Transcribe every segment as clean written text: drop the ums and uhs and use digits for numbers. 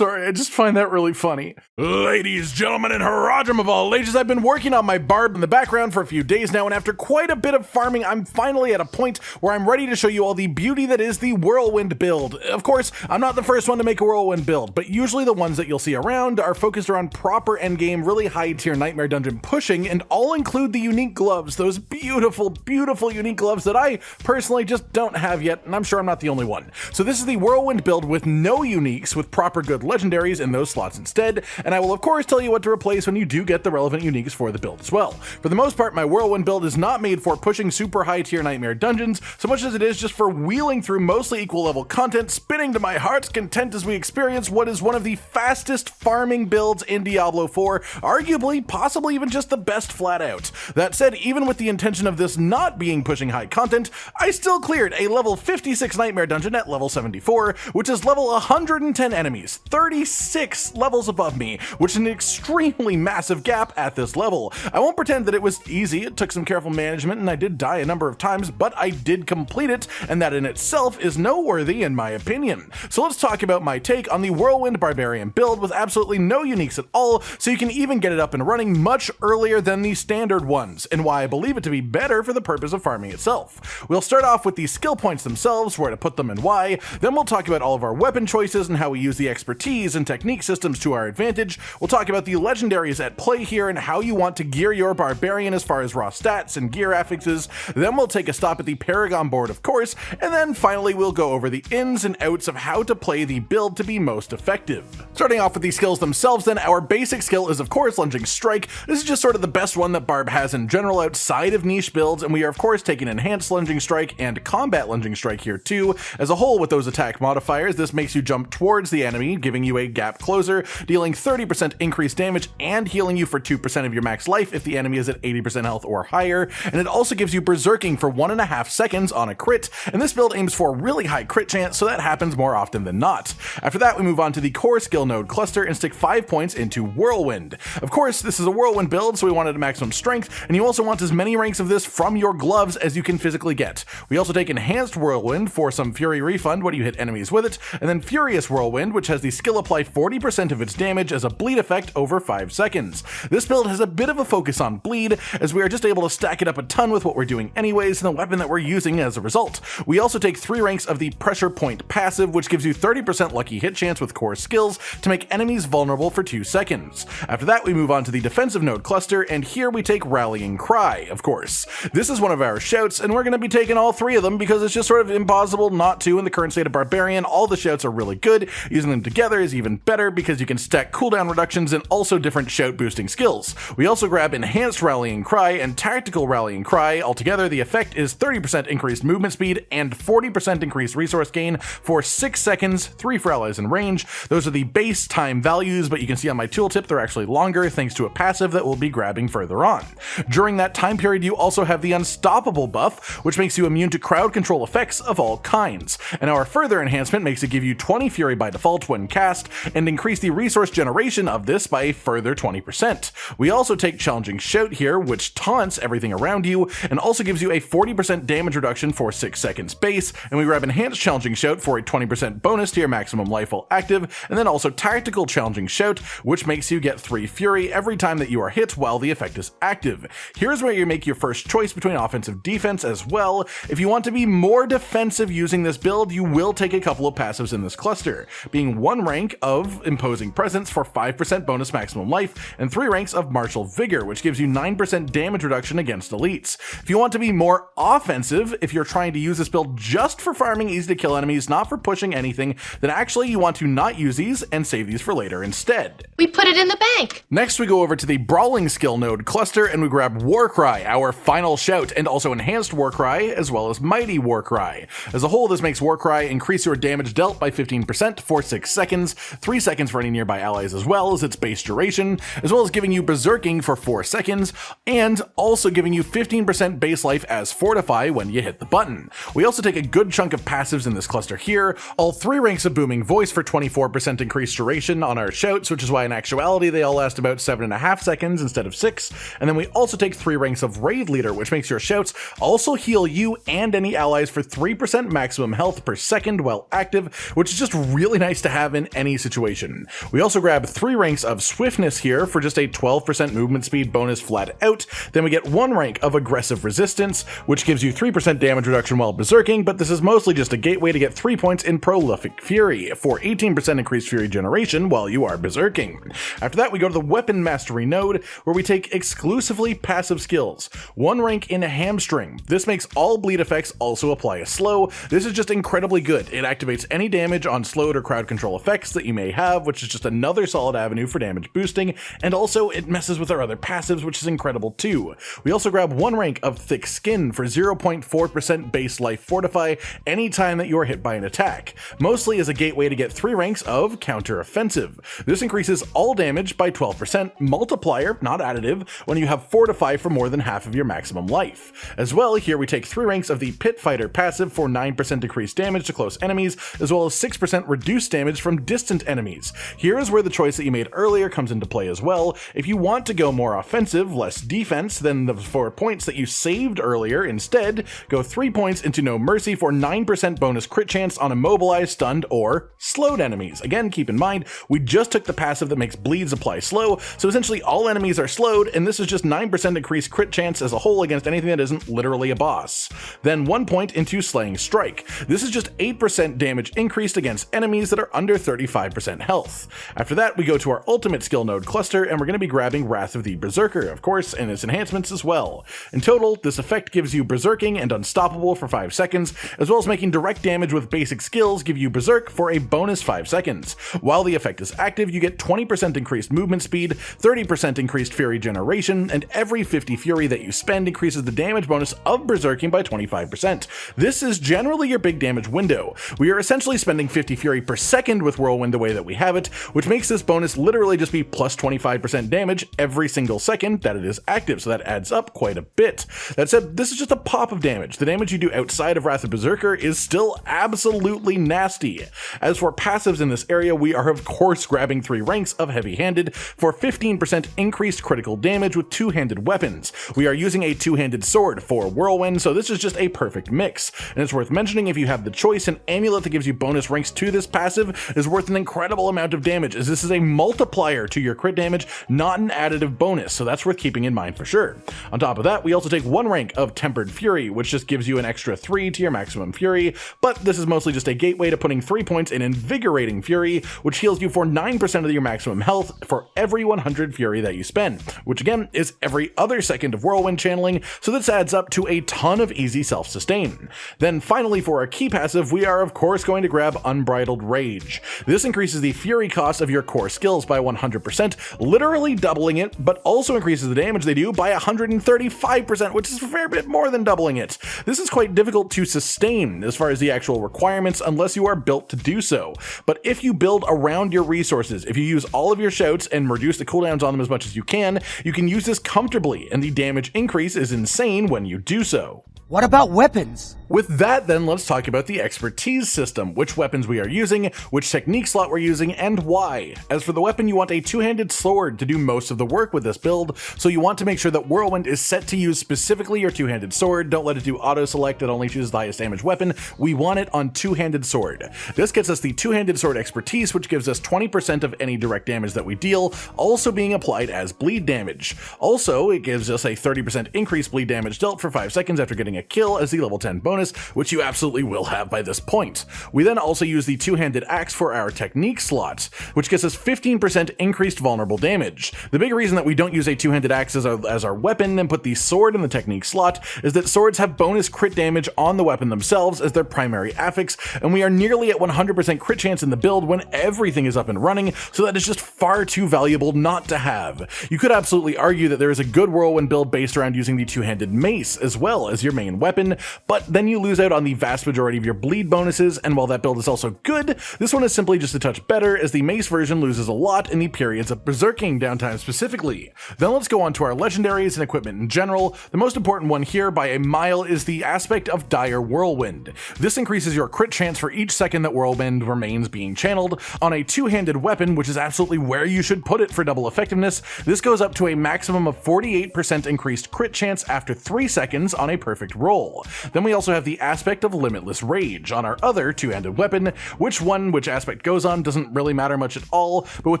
Sorry, I just find that really funny. Ladies, gentlemen, and Harajam of all ages, I've been working on my barb in the background for a few days now, and after quite a bit of farming, I'm finally at a point where I'm ready to show you all the beauty that is the Whirlwind build. Of course, I'm not the first one to make a Whirlwind build, but usually the ones that you'll see around are focused around proper endgame, really high-tier Nightmare Dungeon pushing, and all include the unique gloves, those beautiful, beautiful unique gloves that I personally just don't have yet, and I'm sure I'm not the only one. So this is the Whirlwind build with no uniques, with proper good legendaries in those slots instead, and I will of course tell you what to replace when you do get the relevant uniques for the build as well. For the most part, my Whirlwind build is not made for pushing super high tier Nightmare Dungeons, so much as it is just for wheeling through mostly equal level content, spinning to my heart's content as we experience what is one of the fastest farming builds in Diablo 4, arguably, possibly even just the best flat out. That said, even with the intention of this not being pushing high content, I still cleared a level 56 Nightmare Dungeon at level 74, which is level 110 enemies, 36 levels above me, which is an extremely massive gap at this level. I won't pretend that it was easy, it took some careful management and I did die a number of times, but I did complete it, and that in itself is noteworthy in my opinion. So let's talk about my take on the Whirlwind Barbarian build with absolutely no uniques at all, so you can even get it up and running much earlier than the standard ones, and why I believe it to be better for the purpose of farming itself. We'll start off with the skill points themselves, where to put them and why, then we'll talk about all of our weapon choices and how we use the expertise and technique systems to our advantage. We'll talk about the legendaries at play here and how you want to gear your barbarian as far as raw stats and gear affixes. Then we'll take a stop at the Paragon board, of course, and then finally we'll go over the ins and outs of how to play the build to be most effective. Starting off with the skills themselves, then our basic skill is of course Lunging Strike. This is just sort of the best one that Barb has in general outside of niche builds, and we are of course taking Enhanced Lunging Strike and Combat Lunging Strike here too. As a whole, with those attack modifiers, this makes you jump towards the enemy, giving you a gap closer, dealing 30% increased damage and healing you for 2% of your max life if the enemy is at 80% health or higher, and it also gives you Berserking for 1.5 seconds on a crit, and this build aims for a really high crit chance, so that happens more often than not. After that, we move on to the core skill node cluster and stick 5 points into Whirlwind. Of course, this is a Whirlwind build, so we wanted a maximum strength, and you also want as many ranks of this from your gloves as you can physically get. We also take Enhanced Whirlwind for some Fury refund when you hit enemies with it, and then Furious Whirlwind, which has the skill apply 40% of its damage as a bleed effect over 5 seconds. This build has a bit of a focus on bleed, as we are just able to stack it up a ton with what we're doing anyways and the weapon that we're using as a result. We also take 3 ranks of the Pressure Point passive, which gives you 30% lucky hit chance with core skills to make enemies vulnerable for 2 seconds. After that, we move on to the defensive node cluster, and here we take Rallying Cry, of course. This is one of our shouts, and we're going to be taking all 3 of them because it's just sort of impossible not to in the current state of Barbarian. All the shouts are really good. Using them together is even better because you can stack cooldown reductions and also different shout boosting skills. We also grab Enhanced Rallying Cry and Tactical Rallying Cry. Altogether, the effect is 30% increased movement speed and 40% increased resource gain for 6 seconds, 3 for allies in range. Those are the base time values, but you can see on my tooltip they're actually longer thanks to a passive that we'll be grabbing further on. During that time period, you also have the Unstoppable buff, which makes you immune to crowd control effects of all kinds. And our further enhancement makes it give you 20 Fury by default when cast, and increase the resource generation of this by a further 20%. We also take Challenging Shout here, which taunts everything around you, and also gives you a 40% damage reduction for 6 seconds base, and we grab Enhanced Challenging Shout for a 20% bonus to your maximum life while active, and then also Tactical Challenging Shout, which makes you get 3 Fury every time that you are hit while the effect is active. Here's where you make your first choice between offensive defense as well. If you want to be more defensive using this build, you will take a couple of passives in this cluster, being 1 rank of Imposing Presence for 5% bonus maximum life, and 3 ranks of Martial Vigor, which gives you 9% damage reduction against elites. If you want to be more offensive, if you're trying to use this build just for farming easy to kill enemies, not for pushing anything, then actually you want to not use these and save these for later instead. We put it in the bank! Next, we go over to the Brawling skill node cluster and we grab Warcry, our final shout, and also Enhanced Warcry, as well as Mighty Warcry. As a whole, this makes Warcry increase your damage dealt by 15% for 6 seconds, 3 seconds for any nearby allies as well as its base duration, as well as giving you Berserking for 4 seconds, and also giving you 15% base life as Fortify when you hit the button. We also take a good chunk of passives in this cluster here, all 3 ranks of Booming Voice for 24% increased duration on our shouts, which is why in actuality they all last about 7.5 seconds instead of 6, and then we also take 3 ranks of Raid Leader, which makes your shouts also heal you and any allies for 3% maximum health per second while active, which is just really nice to have in any situation. We also grab 3 ranks of Swiftness here for just a 12% movement speed bonus flat out. Then we get 1 rank of Aggressive Resistance, which gives you 3% damage reduction while berserking, but this is mostly just a gateway to get 3 points in Prolific Fury for 18% increased Fury generation while you are berserking. After that, we go to the Weapon Mastery node, where we take exclusively passive skills. 1 rank in Hamstring. This makes all bleed effects also apply a slow. This is just incredibly good. It activates any damage on slowed or crowd control effects that you may have, which is just another solid avenue for damage boosting, and also it messes with our other passives, which is incredible too. We also grab 1 rank of Thick Skin for 0.4% base life fortify anytime that you are hit by an attack, mostly as a gateway to get 3 ranks of Counter Offensive. This increases all damage by 12%, multiplier, not additive, when you have fortify for more than half of your maximum life. As well, here we take 3 ranks of the Pit Fighter passive for 9% decreased damage to close enemies, as well as 6% reduced damage from distant enemies. Here is where the choice that you made earlier comes into play as well. If you want to go more offensive, less defense, then the 4 points that you saved earlier instead go 3 points into No Mercy for 9% bonus crit chance on immobilized, stunned, or slowed enemies. Again, keep in mind, we just took the passive that makes bleeds apply slow, so essentially all enemies are slowed, and this is just 9% increased crit chance as a whole against anything that isn't literally a boss. Then 1 point into Slaying Strike. This is just 8% damage increased against enemies that are under 35% health. After that, we go to our ultimate skill node cluster, and we're going to be grabbing Wrath of the Berserker, of course, and its enhancements as well. In total, this effect gives you Berserking and Unstoppable for 5 seconds, as well as making direct damage with basic skills give you Berserk for a bonus 5 seconds. While the effect is active, you get 20% increased movement speed, 30% increased Fury generation, and every 50 Fury that you spend increases the damage bonus of Berserking by 25%. This is generally your big damage window. We are essentially spending 50 Fury per second with Whirlwind the way that we have it, which makes this bonus literally just be plus 25% damage every single second that it is active, so that adds up quite a bit. That said, this is just a pop of damage. The damage you do outside of Wrath of Berserker is still absolutely nasty. As for passives in this area, we are of course grabbing 3 ranks of Heavy-Handed for 15% increased critical damage with 2-handed weapons. We are using a 2-handed sword for Whirlwind, so this is just a perfect mix. And it's worth mentioning, if you have the choice, an amulet that gives you bonus ranks to this passive is worth an incredible amount of damage, as this is a multiplier to your crit damage, not an additive bonus, so that's worth keeping in mind for sure. On top of that, we also take 1 rank of Tempered Fury, which just gives you an extra 3 to your maximum Fury, but this is mostly just a gateway to putting 3 points in Invigorating Fury, which heals you for 9% of your maximum health for every 100 Fury that you spend, which again is every other second of Whirlwind channeling, so this adds up to a ton of easy self-sustain. Then finally, for our key passive, we are of course going to grab Unbridled Rage. This increases the Fury cost of your core skills by 100%, literally doubling it, but also increases the damage they do by 135%, which is a fair bit more than doubling it. This is quite difficult to sustain as far as the actual requirements unless you are built to do so. But if you build around your resources, if you use all of your shouts and reduce the cooldowns on them as much as you can use this comfortably, and the damage increase is insane when you do so. What about weapons? With that, then, let's talk about the expertise system, which weapons we are using, which technique slot we're using, and why. As for the weapon, you want a 2-handed sword to do most of the work with this build, so you want to make sure that Whirlwind is set to use specifically your 2-handed sword. Don't let it do auto-select that only chooses the highest damage weapon. We want it on 2-handed sword. This gets us the 2-handed sword expertise, which gives us 20% of any direct damage that we deal, also being applied as bleed damage. Also, it gives us a 30% increased bleed damage dealt for 5 seconds after getting a kill as the level 10 bonus, which you absolutely will have by this point. We then also use the 2-handed axe for our technique slot, which gets us 15% increased vulnerable damage. The big reason that we don't use a 2-handed axe as our weapon and put the sword in the technique slot is that swords have bonus crit damage on the weapon themselves as their primary affix, and we are nearly at 100% crit chance in the build when everything is up and running, so that is just far too valuable not to have. You could absolutely argue that there is a good Whirlwind build based around using the 2-handed mace as well as your main weapon, but then you lose out on the vast majority of your bleed bonuses, and while that build is also good, this one is simply just a touch better, as the mace version loses a lot in the periods of berserking downtime specifically. Then let's go on to our legendaries and equipment in general. The most important one here by a mile is the aspect of Dire Whirlwind. This increases your crit chance for each second that Whirlwind remains being channeled. On a 2-handed weapon, which is absolutely where you should put it for double effectiveness, this goes up to a maximum of 48% increased crit chance after 3 seconds on a perfect roll. Then we also have the aspect of Limitless Rage on our other two-handed weapon. Which aspect goes on doesn't really matter much at all, but with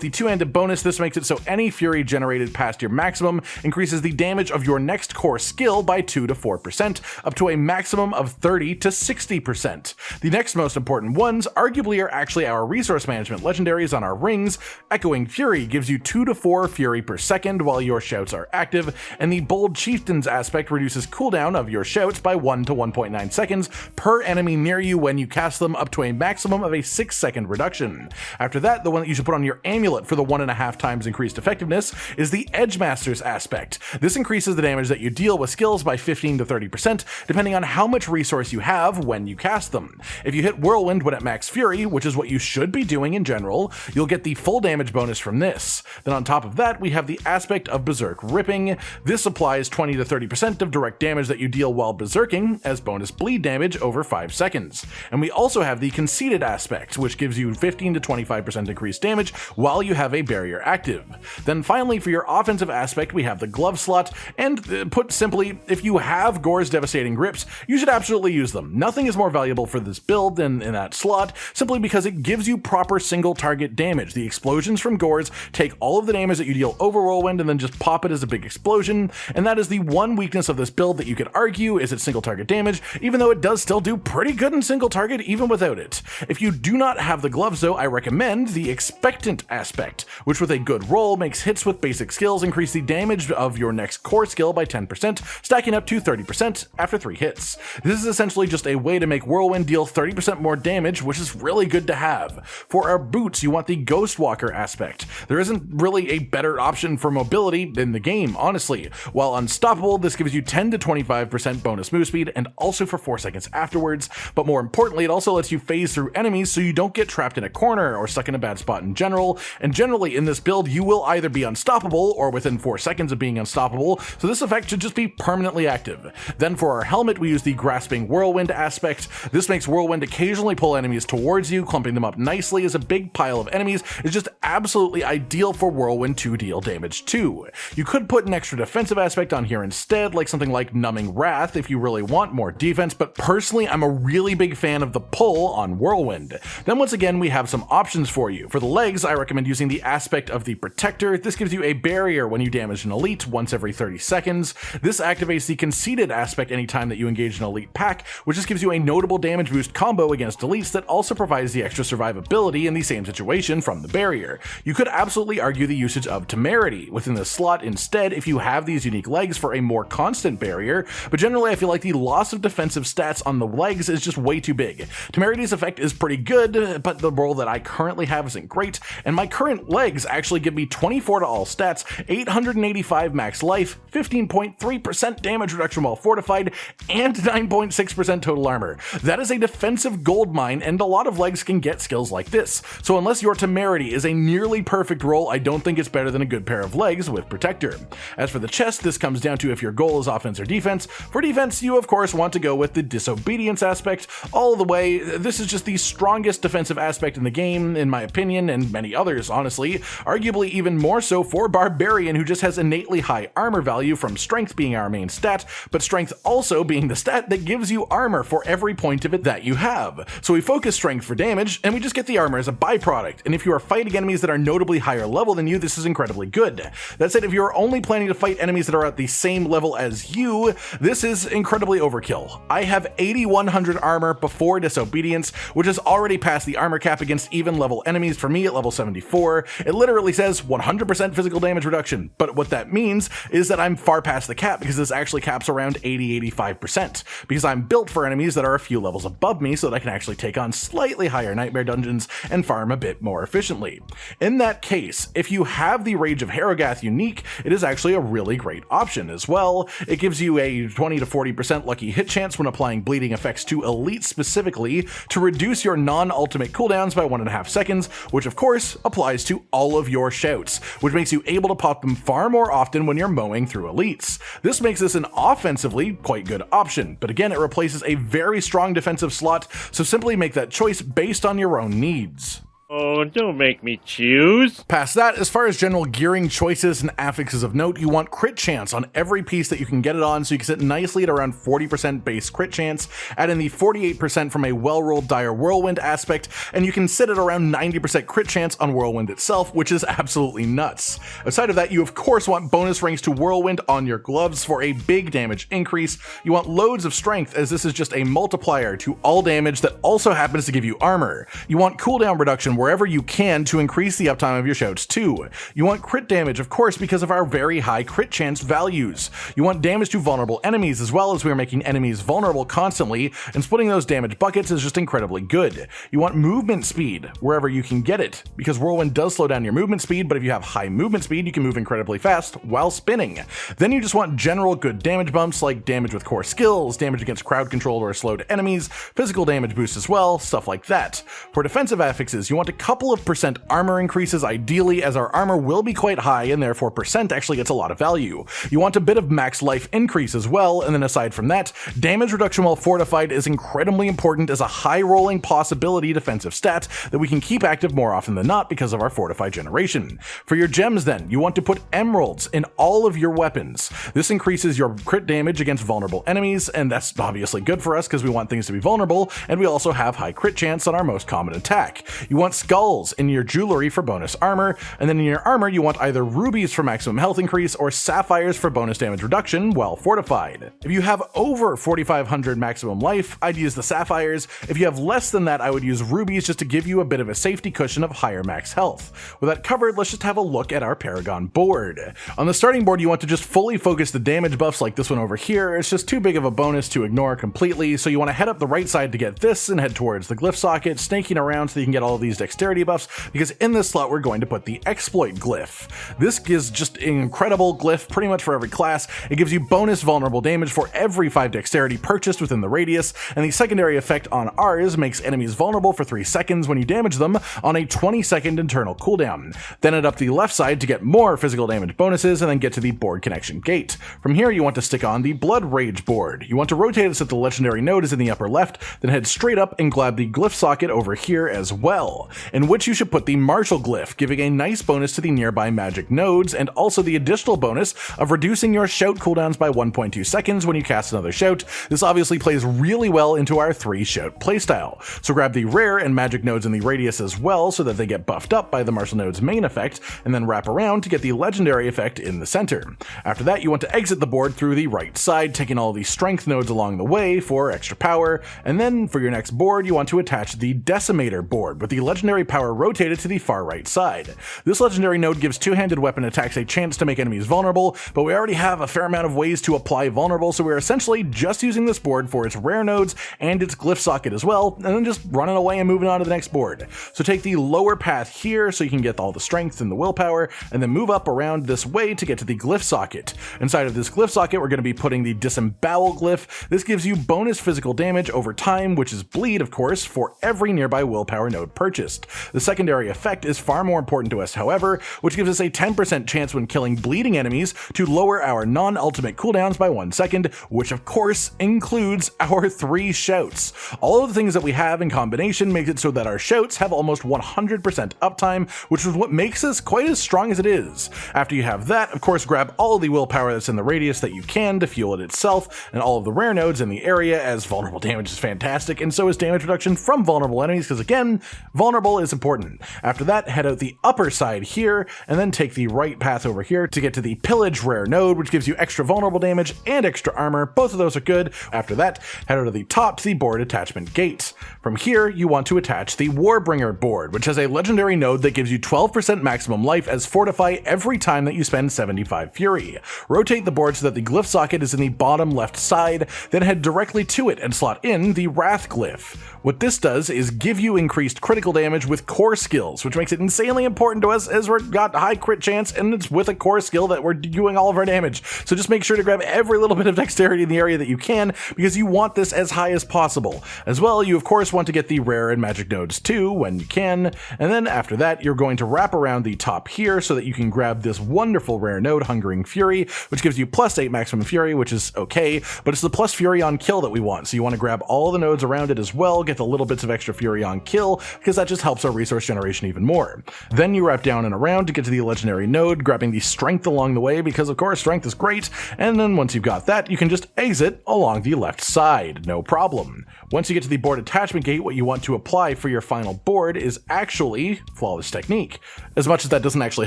the two-handed bonus, this makes it so any fury generated past your maximum increases the damage of your next core skill by 2 to 4%, up to a maximum of 30 to 60%. The next most important ones arguably are actually our resource management legendaries on our rings. Echoing Fury gives you 2 to 4 fury per second while your shouts are active, and the Bold Chieftain's aspect reduces cooldown of your shouts by 1 to 1.9 seconds per enemy near you when you cast them, up to a maximum of a 6-second reduction. After that, the one that you should put on your amulet for the 1.5 times increased effectiveness is the Edgemaster's aspect. This increases the damage that you deal with skills by 15 to 30%, depending on how much resource you have when you cast them. If you hit Whirlwind when at max fury, which is what you should be doing in general, you'll get the full damage bonus from this. Then on top of that, we have the aspect of Berserk Ripping. This applies 20 to 30% of direct damage that you deal while berserking as bonus bleed damage over 5 seconds. And we also have the Conceited aspect, which gives you 15 to 25% increased damage while you have a barrier active. Then finally, for your offensive aspect, we have the Glove slot, and put simply, if you have Gore's Devastating Grips, you should absolutely use them. Nothing is more valuable for this build than in that slot, simply because it gives you proper single target damage. The explosions from Gore's take all of the damage that you deal over Whirlwind and then just pop it as a big explosion, and that is the one weakness of this build that you could argue is its single target damage, even though it does still do pretty good in single target even without it. If you do not have the gloves though, I recommend the Expectant aspect, which with a good roll makes hits with basic skills increase the damage of your next core skill by 10%, stacking up to 30% after 3 hits. This is essentially just a way to make Whirlwind deal 30% more damage, which is really good to have. For our boots, you want the Ghostwalker aspect. There isn't really a better option for mobility in the game, honestly. While unstoppable, this gives you 10 to 25% bonus move speed and also for 4 seconds afterwards, but more importantly, it also lets you phase through enemies so you don't get trapped in a corner or stuck in a bad spot in general, and generally in this build you will either be unstoppable or within 4 seconds of being unstoppable, so this effect should just be permanently active. Then for our helmet, we use the Grasping Whirlwind aspect. This makes Whirlwind occasionally pull enemies towards you, clumping them up nicely as a big pile of enemies is just absolutely ideal for Whirlwind to deal damage to. You could put an extra defensive aspect on here instead, like something like Numbing Wrath if you really want more defense, but personally I'm a really big fan of the pull on Whirlwind. Then once again we have some options for you. For the legs, I recommend using the aspect of the Protector. This gives you a barrier when you damage an elite once every 30 seconds. This activates the Conceited aspect anytime that you engage an elite pack, which just gives you a notable damage boost combo against elites that also provides the extra survivability in the same situation from the barrier. You could absolutely argue the usage of Temerity within the slot instead if you have these unique legs for a more constant barrier, but generally I feel like the loss of defensive stats on the legs is just way too big. Temerity's effect is pretty good, but the roll that I currently have isn't great, and my current legs actually give me 24 to all stats, 885 max life, 15.3% damage reduction while fortified, and 9.6% total armor. That is a defensive gold mine, and a lot of legs can get skills like this, so unless your Temerity is a nearly perfect roll, I don't think it's better than a good pair of legs with Protector. As for the chest, this comes down to if your goal is offense or defense. For defense, you of course want to go with the Disobedience aspect all the way. This is just the strongest defensive aspect in the game, in my opinion, and many others, honestly. Arguably even more so for Barbarian, who just has innately high armor value from strength being our main stat, but strength also being the stat that gives you armor for every point of it that you have. So we focus strength for damage, and we just get the armor as a byproduct, and if you are fighting enemies that are notably higher level than you, this is incredibly good. That said, if you are only planning to fight enemies that are at the same level as you, this is incredibly overkill. I have 8100 armor before Disobedience, which is already past the armor cap against even level enemies for me at level 74. It literally says 100% physical damage reduction, but what that means is that I'm far past the cap because this actually caps around 80-85%, because I'm built for enemies that are a few levels above me so that I can actually take on slightly higher nightmare dungeons and farm a bit more efficiently. In that case, if you have the Rage of Harrogath unique, it is actually a really great option as well. It gives you a 20 to 40% lucky hit chance when applying bleeding effects to elites specifically to reduce your non-ultimate cooldowns by 1.5 seconds, which of course applies to all of your shouts, which makes you able to pop them far more often when you're mowing through elites. This makes this an offensively quite good option, but again it replaces a very strong defensive slot, so simply make that choice based on your own needs. Oh, don't make me choose. Past that, as far as general gearing choices and affixes of note, you want crit chance on every piece that you can get it on, so you can sit nicely at around 40% base crit chance, add in the 48% from a well-rolled dire Whirlwind aspect, and you can sit at around 90% crit chance on Whirlwind itself, which is absolutely nuts. Outside of that, you of course want bonus rings to Whirlwind on your gloves for a big damage increase. You want loads of strength, as this is just a multiplier to all damage that also happens to give you armor. You want cooldown reduction wherever you can to increase the uptime of your shouts too. You want crit damage, of course, because of our very high crit chance values. You want damage to vulnerable enemies, as well as we are making enemies vulnerable constantly, and splitting those damage buckets is just incredibly good. You want movement speed wherever you can get it, because Whirlwind does slow down your movement speed, but if you have high movement speed, you can move incredibly fast while spinning. Then you just want general good damage bumps, like damage with core skills, damage against crowd controlled or slowed enemies, physical damage boosts as well, stuff like that. For defensive affixes, you want a couple of percent armor increases ideally, as our armor will be quite high and therefore percent actually gets a lot of value. You want a bit of max life increase as well, and then aside from that, damage reduction while fortified is incredibly important as a high rolling possibility defensive stat that we can keep active more often than not because of our fortified generation. For your gems then, you want to put emeralds in all of your weapons. This increases your crit damage against vulnerable enemies, and that's obviously good for us because we want things to be vulnerable, and we also have high crit chance on our most common attack. You want skulls in your jewelry for bonus armor, and then in your armor you want either rubies for maximum health increase or sapphires for bonus damage reduction while fortified. If you have over 4,500 maximum life, I'd use the sapphires. If you have less than that, I would use rubies just to give you a bit of a safety cushion of higher max health. With that covered, let's just have a look at our Paragon board. On the starting board, you want to just fully focus the damage buffs like this one over here. It's just too big of a bonus to ignore completely, so you want to head up the right side to get this and head towards the glyph socket, snaking around so you can get all of these dexterity buffs, because in this slot we're going to put the exploit glyph. This is just an incredible glyph pretty much for every class. It gives you bonus vulnerable damage for every 5 dexterity purchased within the radius, and the secondary effect on ours makes enemies vulnerable for 3 seconds when you damage them on a 20-second internal cooldown. Then head up the left side to get more physical damage bonuses, and then get to the board connection gate. From here you want to stick on the Blood Rage board. You want to rotate it so that the legendary node is in the upper left, then head straight up and grab the glyph socket over here as well, in which you should put the Martial glyph, giving a nice bonus to the nearby magic nodes, and also the additional bonus of reducing your shout cooldowns by 1.2 seconds when you cast another shout. This obviously plays really well into our 3 shout playstyle, so grab the rare and magic nodes in the radius as well so that they get buffed up by the Martial node's main effect, and then wrap around to get the legendary effect in the center. After that, you want to exit the board through the right side, taking all the strength nodes along the way for extra power, and then for your next board you want to attach the Decimator board with the legendary power rotated to the far right side. This legendary node gives two-handed weapon attacks a chance to make enemies vulnerable, but we already have a fair amount of ways to apply vulnerable, so we're essentially just using this board for its rare nodes and its glyph socket as well, and then just running away and moving on to the next board. So take the lower path here so you can get all the strength and the willpower, and then move up around this way to get to the glyph socket. Inside of this glyph socket we're going to be putting the Disembowel glyph. This gives you bonus physical damage over time, which is bleed of course, for every nearby willpower node purchased. The secondary effect is far more important to us however, which gives us a 10% chance when killing bleeding enemies to lower our non-ultimate cooldowns by 1 second, which of course includes our 3 shouts. All of the things that we have in combination makes it so that our shouts have almost 100% uptime, which is what makes us quite as strong as it is. After you have that, of course, grab all of the willpower that's in the radius that you can to fuel it itself, and all of the rare nodes in the area, as vulnerable damage is fantastic, and so is damage reduction from vulnerable enemies, because again, vulnerable is important. After that, head out the upper side here, and then take the right path over here to get to the Pillage rare node, which gives you extra vulnerable damage and extra armor. Both of those are good. After that, head out to the top to the board attachment gate. From here, you want to attach the Warbringer board, which has a legendary node that gives you 12% maximum life as fortify every time that you spend 75 fury. Rotate the board so that the glyph socket is in the bottom left side, then head directly to it and slot in the Wrath glyph. What this does is give you increased critical damage with core skills, which makes it insanely important to us as we've got high crit chance and it's with a core skill that we're doing all of our damage. So just make sure to grab every little bit of dexterity in the area that you can, because you want this as high as possible. As well, you of course want to get the rare and magic nodes too when you can, and then after that you're going to wrap around the top here so that you can grab this wonderful rare node, Hungering Fury, which gives you +8 maximum fury, which is okay, but it's the plus fury on kill that we want, so you want to grab all the nodes around it as well, get the little bits of extra fury on kill, because that just just helps our resource generation even more. Then you wrap down and around to get to the legendary node, grabbing the strength along the way because of course strength is great, and then once you've got that, you can just exit along the left side, no problem. Once you get to the board attachment gate, what you want to apply for your final board is actually Flawless Technique. As much as that doesn't actually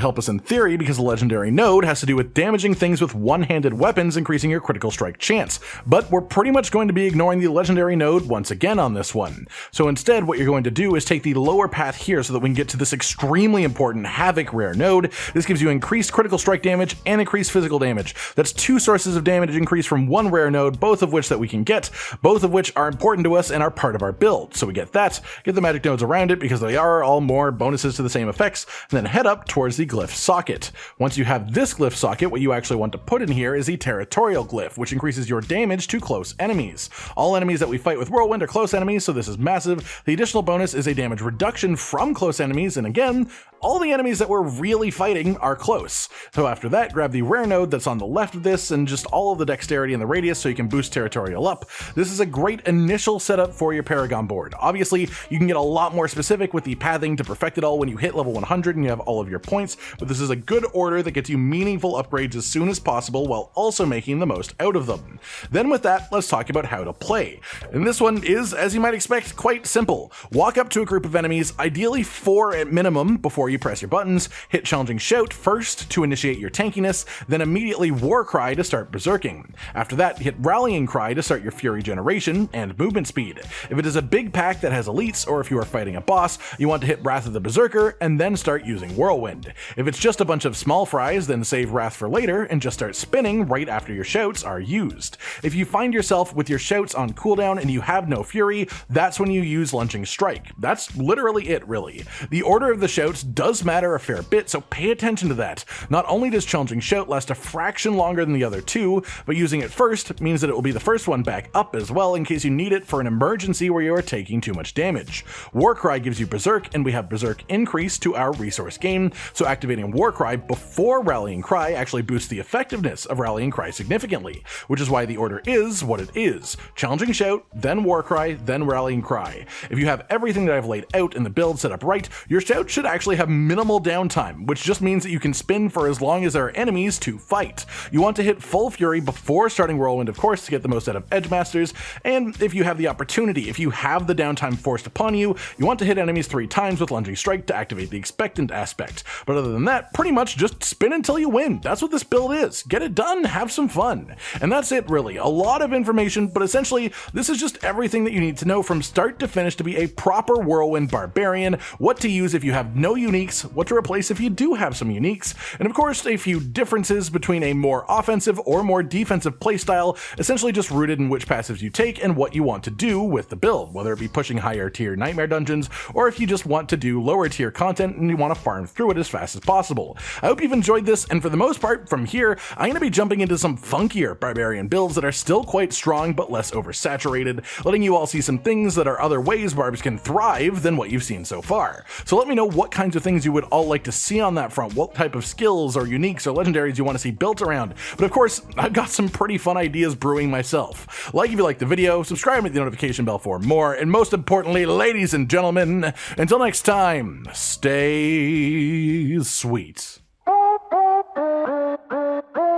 help us in theory because the legendary node has to do with damaging things with one-handed weapons, increasing your critical strike chance, but we're pretty much going to be ignoring the legendary node once again on this one. So instead what you're going to do is take the lower path here so that we can get to this extremely important Havoc rare node. This gives you increased critical strike damage and increased physical damage. That's 2 sources of damage increase from one rare node, both of which that we can get, both of which are important to us and are part of our build. So we get that, get the magic nodes around it because they are all more bonuses to the same effects, and then head up towards the glyph socket. Once you have this glyph socket, what you actually want to put in here is the territorial glyph, which increases your damage to close enemies. All enemies that we fight with Whirlwind are close enemies, so this is massive. The additional bonus is a damage reduction from close enemies, and again, all the enemies that we're really fighting are close. So after that, grab the rare node that's on the left of this and just all of the dexterity and the radius so you can boost territorial up. This is a great initial setup for your Paragon board. Obviously, you can get a lot more specific with the pathing to perfect it all when you hit level 100 and you have all of your points, but this is a good order that gets you meaningful upgrades as soon as possible while also making the most out of them. Then with that, let's talk about how to play. And this one is, as you might expect, quite simple. Walk up to a group of enemies, ideally 4 at minimum, before you press your buttons, hit Challenging Shout first to initiate your tankiness, then immediately War Cry to start berserking. After that, hit Rallying Cry to start your fury generation and movement speed. If it is a big pack that has elites, or if you are fighting a boss, you want to hit Wrath of the Berserker and then start using Whirlwind. If it's just a bunch of small fries, then save Wrath for later and just start spinning right after your shouts are used. If you find yourself with your shouts on cooldown and you have no fury, that's when you use Lunging Strike. That's literally it, really. The order of the shouts does matter a fair bit, so pay attention to that. Not only does Challenging Shout last a fraction longer than the other two, but using it first means that it will be the first one back up as well in case you need it for an emergency where you are taking too much damage. War Cry gives you Berserk, and we have Berserk increase to our resource gain, so activating War Cry before Rallying Cry actually boosts the effectiveness of Rallying Cry significantly, which is why the order is what it is. Challenging Shout, then War Cry, then Rallying Cry. If you have everything that I've laid out in the build set up right, your shout should actually have minimal downtime, which just means that you can spin for as long as there are enemies to fight. You want to hit full fury before starting Whirlwind, of course, to get the most out of Edge Masters, and if you have the opportunity, if you have the downtime forced upon you, you want to hit enemies 3 times with Lunging Strike to activate the expectant aspect. But other than that, pretty much just spin until you win. That's what this build is. Get it done, have some fun. And that's it, really. A lot of information, but essentially, this is just everything that you need to know from start to finish to be a proper Whirlwind Barbarian, what to use if you have no uniques, what to replace if you do have some uniques, and of course, a few differences between a more offensive or more defensive playstyle, essentially just rooted in which passives you take and what you want to do with the build, whether it be pushing higher tier nightmare dungeons, or if you just want to do lower tier content and you want to farm through it as fast as possible. I hope you've enjoyed this, and for the most part, from here, I'm going to be jumping into some funkier Barbarian builds that are still quite strong but less oversaturated, letting you all see some things that are other ways Barbs can thrive than what you've seen so far. So let me know what kinds of things you would all like to see on that front, what type of skills or uniques or legendaries you want to see built around. But of course, I've got some pretty fun ideas brewing myself. Like if you like the video, subscribe and hit the notification bell for more, and most importantly, ladies and gentlemen, until next time, stay sweet.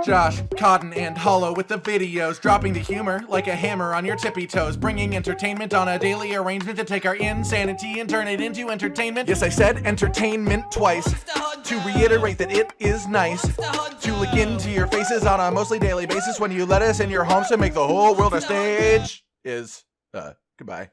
Josh, Cotton, and Hollow with the videos, dropping the humor like a hammer on your tippy toes, bringing entertainment on a daily arrangement to take our insanity and turn it into entertainment. Yes, I said entertainment twice, to reiterate that it is nice to look into your faces on a mostly daily basis when you let us in your homes to make the whole world a stage. Goodbye.